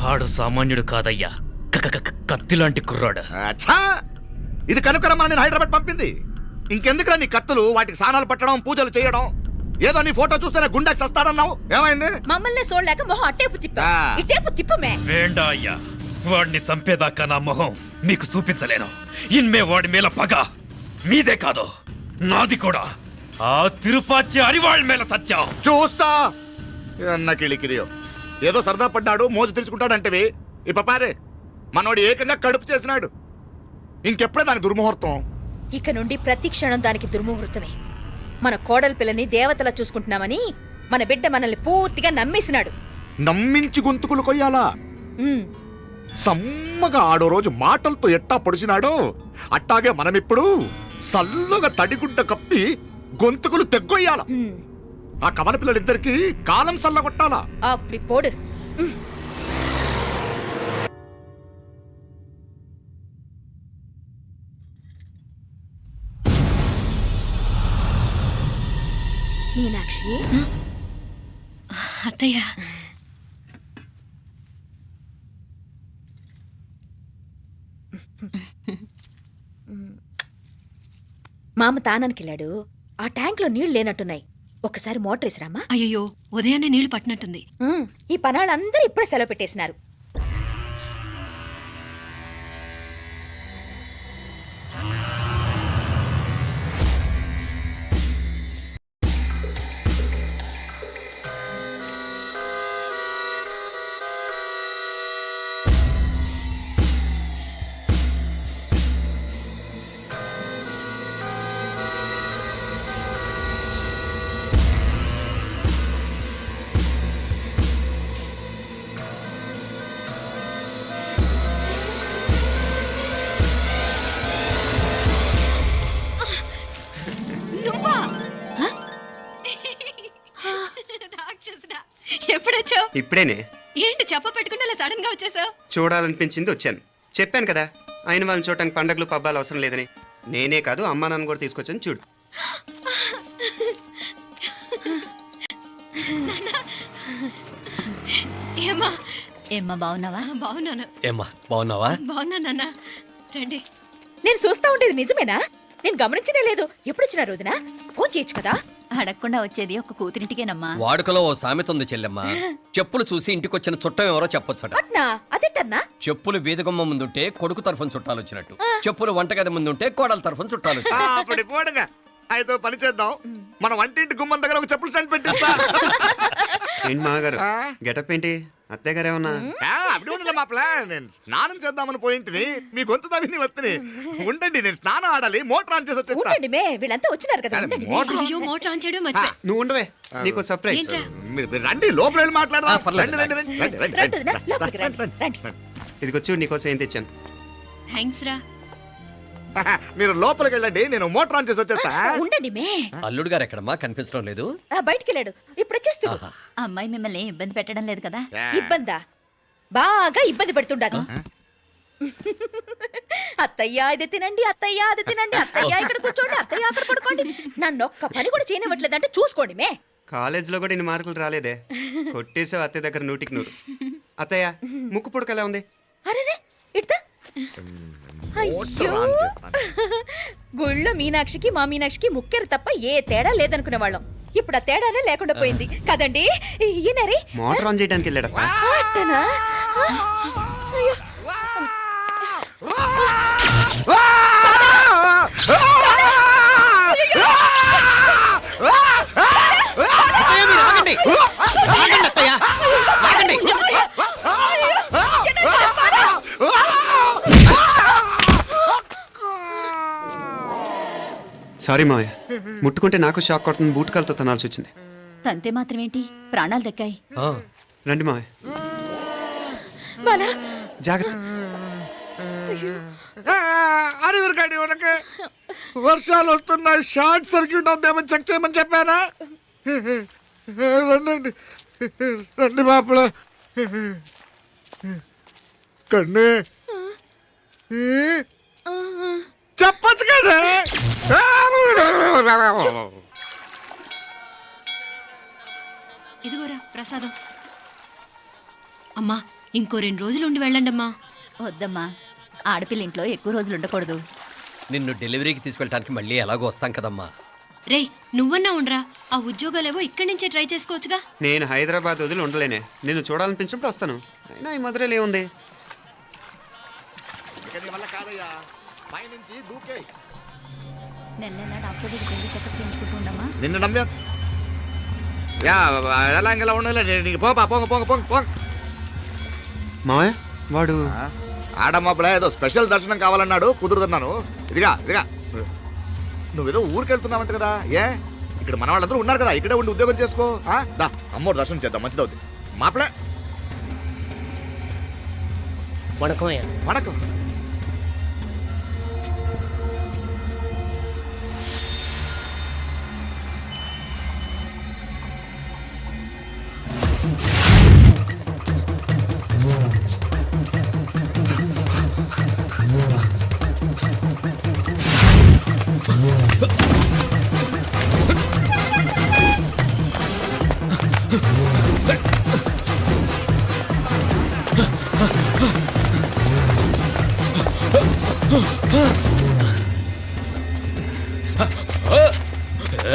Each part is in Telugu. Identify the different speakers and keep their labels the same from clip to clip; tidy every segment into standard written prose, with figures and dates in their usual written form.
Speaker 1: ఆడు సామాన్యుడు కాదయ్యా, కత్తిలాంటి కుర్రాడు.
Speaker 2: అచ్చా, ఇది కనుకరమ్మని నేను హైదరాబాద్ పంపింది. ఇంకెందుకురా నీ కత్తులు, వాటికి స్నానాలు పట్టడం, పూజలు చేయడం? ఏదో నీ ఫోటో చూస్తేనే గుండెకి సస్తాడన్నావు, ఏమైంది?
Speaker 3: మమ్మల్ని చూడలేక మొహం అట్టేపు తిప్పా, ఇట్టేపు తిప్పమే.
Speaker 1: వేండా అయ్యా, వాడిని చంపేదాకా నా మొహం మీకు చూపించలేను. ఇన్మే వాడి మేల పగ మీదే కాదు, నాది కూడా. ఆ తిరుపాచి అరివాళ్ళ మేల సత్యం
Speaker 2: చూస్తా. అన్న కిళికిరియో ఏదో సరదా పడ్డాడు, మోజు తెచ్చుకుంటాడంటవి. ఈ పపారే మనోడు ఏకంగా కడుపు చేసినాడు. ఇంకెప్పుడే దాని దుర్ముహూర్తం.
Speaker 3: ఇక నుండి ప్రతి క్షణం దానికి దుర్ముహూర్తమే. మన కోడలి పిల్లని దేవతలా చూసుకుంటున్నామని మన బిడ్డ మనల్ని పూర్తిగా నమ్మేసినాడు.
Speaker 2: నమ్మించి గొంతుకులు కొయ్యాలా? సమ్మగా ఆడో రోజు మాటలతో ఎట్టా పొడిచినాడో అట్టాగే మనమిప్పుడు సల్లుగా తడిగుడ్డ కప్పి గొంతుకులు తెగ్గొయ్యాల. ఆ కవల పిల్లలిద్దరికి కాలం సల్లగొట్టాలా.
Speaker 3: అప్పుడు పోడు. మీనాక్షి,
Speaker 4: అత్తయ్య,
Speaker 3: మామ తానానికి వెళ్ళాడు. ఆ ట్యాంక్ లో నీళ్లు లేనట్టున్నాయి. ఒకసారి మోటార్ వేసిరామా?
Speaker 4: అయ్యో, ఉదయాన్నే నీళ్లు పట్టినట్టుంది.
Speaker 3: ఈ పనాళ్ళందరూ ఇప్పుడే సెలవు పెట్టేసినారు.
Speaker 4: ఎప్పుడొచ్చావు?
Speaker 5: ఇప్పుడేనే.
Speaker 4: ఏంటి చెప్ప పెట్టుకుంటే అలా సడన్ గా వచ్చేసావు?
Speaker 5: చూడాలనిపించింది వచ్చాను. చెప్పాను కదా, అయిన వాళ్ళని చూడటానికి పండగలు పబ్బాలు అవసరం లేదని. నేనే కాదు, అమ్మా నాన్న కూడా తీసుకొచ్చాను చూడు.
Speaker 4: ఏమ్మా
Speaker 6: ఏమ్మా బాగున్నావా?
Speaker 4: బాగున్నాను.
Speaker 1: ఏమ్మా బాగున్నావా?
Speaker 4: బాగున్నానన్నా, రండి.
Speaker 3: నేను చూస్తా ఉండేది నిజమేనా? నేను గమనించనే లేదు. ఎప్పుడొచ్చినా రోజున ఫోన్ చేయొచ్చు కదా.
Speaker 6: అడగకుండా వచ్చేది ఒక కూతురింటికేనమ్మా.
Speaker 7: వాడుకలో ఓ సామెత ఉంది చెల్లెమ్మ. చెప్పులు చూసి ఇంటికొచ్చిన చుట్టం ఎవరో చెప్పొచ్చట.
Speaker 3: అట్నా? అదేటన్నా?
Speaker 7: చెప్పులు వీధగుమ్మ ముందుంటే కొడుకు తరఫున చుట్టాలు వచ్చినట్టు, చెప్పులు వంటగది ముందుంటే కోడల తరఫున చుట్టాలు వచ్చినట్టు.
Speaker 2: అప్పుడు పోడుగా అయితే పని చేద్దాం. మన వంటింటి గుమ్మం దగ్గర ఒక చెప్పులు స్టాండ్ పెట్టిస్తా.
Speaker 5: ఏంటి మామగారు గెటప్ ఏంటి? అత్తయ్య గారు ఏమన్నా?
Speaker 2: అప్పుడు ఉండలే మా ప్లాన్. నేను స్నానం చేద్దామని పోయింటిని, మీ గొంతు తవ్వి వస్తుంది. ఉండండి, నేను స్నానం ఆడాలి, మోటార్ ఆన్ చేసి వచ్చేస్తా.
Speaker 3: ఉండండి మే, వీళ్ళంతా వచ్చినారు కదా. ఉండండి మే.
Speaker 4: అయ్యో, మోటార్ ఆన్ చేయడం మర్చిపోయా.
Speaker 5: నువ్వు ఉండవే, నీకు సర్ప్రైజ్.
Speaker 4: ఏంట్రా?
Speaker 2: మీరు రండి, లోపల వెళ్ళి మాట్లాడదాం.
Speaker 7: పర్లేదు.
Speaker 2: రండి, రండి, రండి, రండి, రండి,
Speaker 3: రండి వదినా,
Speaker 2: రండి,
Speaker 3: లోపలికి రండి,
Speaker 2: రండి,
Speaker 3: రండి.
Speaker 5: ఇదిగో చూడు, నీకోసం ఏం తెచ్చాను.
Speaker 4: థ్యాంక్స్ రా.
Speaker 2: మీరు లోపలికి వెళ్ళండి, నేను మోటార్ ఆన్ చేసి వచ్చేస్తా.
Speaker 3: ఉండండి మే.
Speaker 7: అల్లుడు గారు ఎక్కడమ్మా? కనిపించడం లేదు.
Speaker 3: బయటికి వెళ్ళాడు, ఇప్పుడు వచ్చేస్తూ.
Speaker 6: అమ్మాయి మిమ్మల్ని ఇబ్బంది పెట్టడం లేదు కదా?
Speaker 3: ఇబ్బందా? బాగా ఇబ్బంది పెడుతుండదు. అత్తయ్య ఇది తినండి, అత్తయ్య అది తినండి, అత్తయ్య ఇక్కడ కూర్చోండి, అత్తయ్య అక్కడ పడుకోండి. నన్ను ఒక్క పని కూడా చేయనివ్వట్లేదంటే చూసుకోండి మే.
Speaker 5: కాలేజీలో కూడా ఇన్ని మార్కులు రాలేదే. కొట్టేసావు అత్తయ్య దగ్గర 100కి 100. అత్తయ్య, ముక్కు పుడక ఎలా ఉంది?
Speaker 3: అరే ఇడతా. అయ్యో, గుళ్ళో మీనాక్షికి మా మీనాక్షికి ముక్కెరు తప్ప ఏ తేడా లేదనుకునే వాళ్ళం. ఇప్పుడు ఆ తేడానే లేకుండా పోయింది కదండి. ఈయనరి
Speaker 5: మోటార్ ఆన్ చేయడానికి వెళ్ళాడప్ప.
Speaker 3: అట్టనా? అయ్యో.
Speaker 5: సారీ మావయ్య, ముట్టుకుంటే నాకు షాక్ కొడుతుంది. బూట్ కాలుతో తనాల్సి వచ్చింది.
Speaker 6: తంతే మాత్రమేంటి, ప్రాణాలు దక్కాయి.
Speaker 5: రండి మావయ్య, జాగ్రత్త.
Speaker 2: అరివిరకాడి ఉనకే వర్షాలు వస్తున్నాయి, షార్ట్ సర్క్యూట్ అవుతామని చెక్ చేయమని చెప్పానా? రండి రండి మాపల కన్ను చెప్పచ్చు కదా.
Speaker 4: ఇదిగోరా ప్రసాదం. అమ్మా, ఇంకో 2 రోజులు ఉండి వెళ్ళండమ్మా.
Speaker 6: వద్దమ్మా, ఆడపిల్ల ఇంట్లో ఎక్కువ రోజులు ఉండకూడదు.
Speaker 7: నిన్ను డెలివరీకి తీసుకెళ్ళడానికి మళ్ళీ ఎలాగో వస్తాం కదమ్మా.
Speaker 4: రేయ్ నువ్వన్నా ఉండరా, ఆ ఉద్యోగాలేవో ఇక్కడి నుంచే ట్రై చేసుకోవచ్చుగా.
Speaker 5: నేను హైదరాబాద్ వదిలి ఉండలేనే. నిన్ను చూడాలనిపించినప్పుడు వస్తాను. అయినా ఈ మధురైలో ఏముంది?
Speaker 2: ఇక నీ వల్ల కాదయ్యా, పైనుంచి దూకేయ్.
Speaker 6: నెల నెల డాక్టర్ దగ్గరికి వెళ్ళి చెకప్ చేయించుకుంటూ ఉండమ్మా.
Speaker 2: నిన్ను నమ్మా యా ఎలా ఇంకెలా ఉండాలి నీకు పోపా పోంగ పోంగ పోంగ పోంగ.
Speaker 5: మావయ్య వాడు
Speaker 2: ఆడమ్మప్పుడే ఏదో స్పెషల్ దర్శనం కావాలన్నాడు, కుదురుతున్నాను. ఇదిగా ఇదిగా నువ్వేదో ఊరికెళ్తున్నావంట కదా, ఏ ఇక్కడ మన వాళ్ళందరూ ఉన్నారు కదా, ఇక్కడే ఉండి ఉద్యోగం చేసుకో. దా అమ్మోరు దర్శనం చేద్దాం, మంచిదవుద్ది. మాపలే
Speaker 8: வணக்கம்.
Speaker 2: వణకం.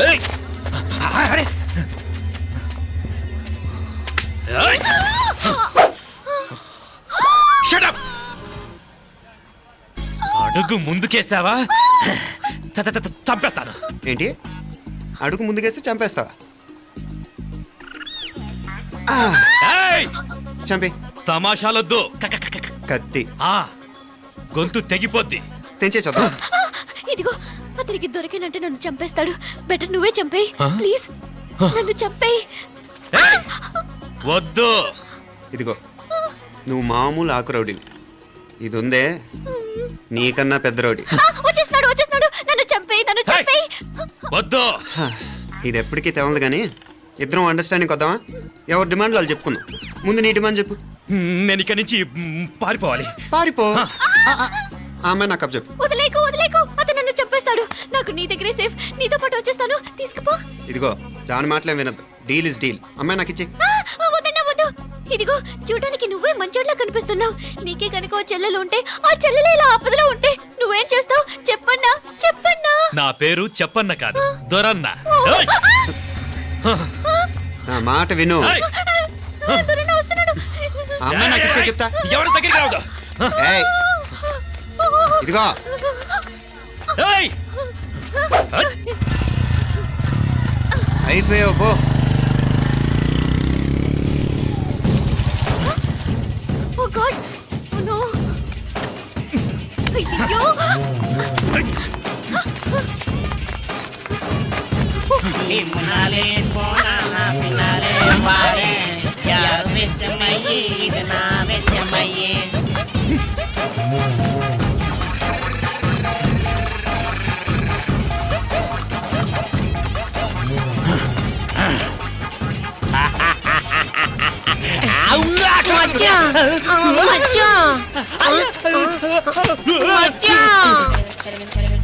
Speaker 1: ఏయ్! అరే! ఏయ్! Shut up! అడుగు ముందుకేసావా చంపేస్తాను.
Speaker 5: ఏంటి? అడుగు ముందుకేస్తే చంపేస్తావా?
Speaker 1: ఏయ్!
Speaker 5: చంపి.
Speaker 1: తమాషాలొద్దు.
Speaker 5: కత్తి
Speaker 1: ఆ, గొంతు తెగిపోద్ది.
Speaker 5: తెంచే చూద్దాం.
Speaker 9: ఇదిగో అతనికి దొరికినంటే నన్ను చంపేస్తాడు. బెటర్ నువ్వే చంపేయి ప్లీజ్. నన్ను చంపేయి.
Speaker 1: ఏయ్! వద్దు.
Speaker 5: ఇదిగో నువ్వు మామూలు ఆకు రౌడీ. ఇది ఉందే నీకన్నా పెద్ద రౌడీ.
Speaker 9: వచ్చేస్తున్నాడు వచ్చేస్తున్నాడు. నన్ను చంపేయి నన్ను చంపేయి.
Speaker 1: వద్దు.
Speaker 5: హ, ఇది ఎప్పటికీ తెవలదు కానీ ఇద్దరం అండర్స్టాండింగ్ వద్దామా? ఎవరి డిమాండ్ వాళ్ళు చెప్పుకుందాం. ముందు నీ డిమాండ్ చెప్పు.
Speaker 1: నేను ఇక్కడి నుంచి పారిపోవాలి.
Speaker 5: పారిపో. ఆ అమ్మాయి నాకు చెప్పు.
Speaker 9: వదిలేకు వదిలేకు. అతను నన్ను చంపేస్తాడు. నాకు నీ దగ్గరే సేఫ్. నీతో పాటు వచ్చేస్తాను. తీసుకుపో.
Speaker 5: ఇదిగో దాని మాటలేం వినద్దు. Deal is deal. అమ్మాయి నాకు ఇచ్చి.
Speaker 9: వద్దన్నా వద్దు. ఇదిగో చూడడానికి నువ్వే మంచోట్లా కనిపిస్తున్నావు. నీకే కనుక ఓ చెల్లెలు ఉంటే, ఆ చెల్లెలు ఇలా ఆపదలో ఉంటే నువ్వేం చేస్తావు చెప్పన్నా చెప్పన్నా.
Speaker 1: నా పేరు చెప్పన్న కాదు, దొరన్న. ఏయ్!
Speaker 5: నా మాట విను.
Speaker 1: ఏయ్!
Speaker 9: దొరన్న వస్తున్నాడు.
Speaker 5: ఆ అమ్మాయి నాకు ఇచ్చే చెప్తా.
Speaker 1: ఎవరి దగ్గరికి రావద్దు.
Speaker 5: ఏయ్, ఇదిగో
Speaker 1: ఏయ్!
Speaker 5: అయిపోయావు పో.
Speaker 9: ఓ గాడ్ నో. అయ్యో
Speaker 8: பின்னாலே போனா பின்னாலே பாரு யார் வெச்ச மையே இது நான் வெச்ச மையே. மச்சான் மச்சான் மச்சான்